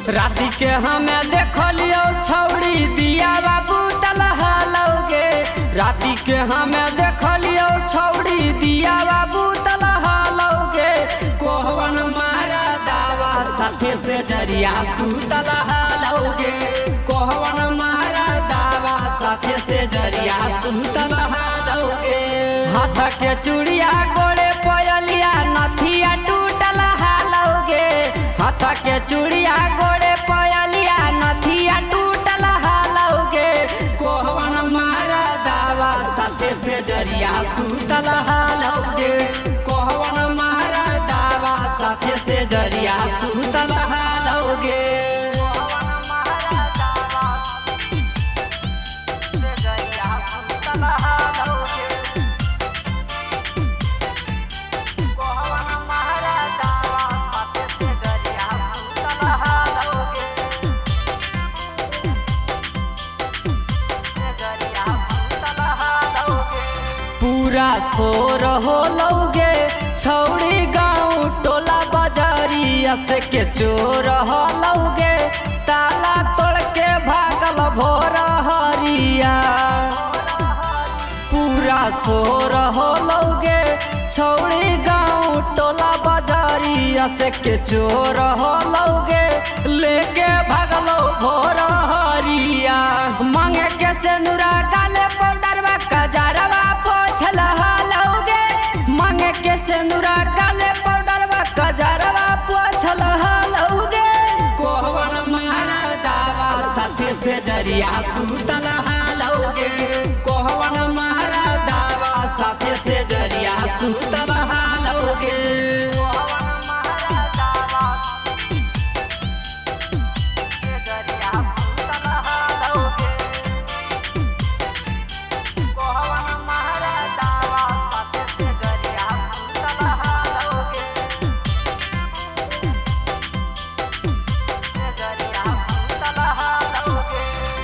राती के हमें देख लियो छौड़ी दिया बाबू तलहा लौगे। राती के हमें देख लियो छौड़ी दिया बाबू तलहा लौगे। कोहवन मारा दावा साथे से जरिया सुतलहा लौगे। कोहवन मारा दावा साथे से जरिया सुतलहा लौगे। हाथ के चूड़िया गोड़े पयलिया नथिया टूटल हालौगे। हाथ के चूड़िया गोड़े पयलिया नथिया टूटल हालौगे। कोहवन मारा दावा साथे से जरिया सुतल हालौगे। कोहवन मारा दावा साथे से जरिया सुतल हालौगे। पूरा शोर हो लौगे छौड़ी गाँव टोला बाजारिया से के चोर हो लौगे। ताला तोड़ के भागल भोर हरिया। पूरा शोर हो लौगे छौड़ी गाँव टोला बाजारिया से के चोर हो लौगे। लेके भागलो भोर हरिया। मांगे के सेनुरा गाले पाउडरवा कजरवा पोछल हालौगे। मांगे के सेनुरा गाले पाउडरवा कजरवा पोछल हालौगे। कोहवन मारा दावा साथे से जरिया सुतल हालौगे। कोहवन मारा दावा साथे से जरिया सुतल हालौगे।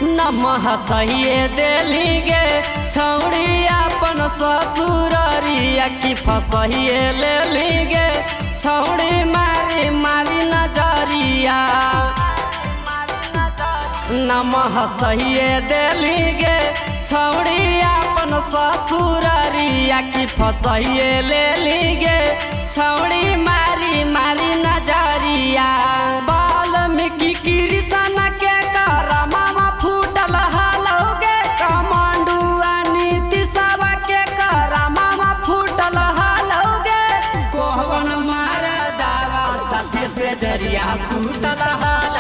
नमः सहिए देलीगे छौड़ी अपन ससुररिया की फसहिए ले लीगे। छौड़ी मारी मारी नजरिया। नमः सहिए देलीगे छौड़ी अपन ससुररिया की फसहिए ले लीगे। छौड़ी मारी मारी नजरिया। वाल्मीकि कृष्ण के करमा फूटल हालौगे। कमांडुआ नीति सब के करमा फूटल हालौगे। कोहवन मारा दावा साथे से जरिया सुतल हालौगे।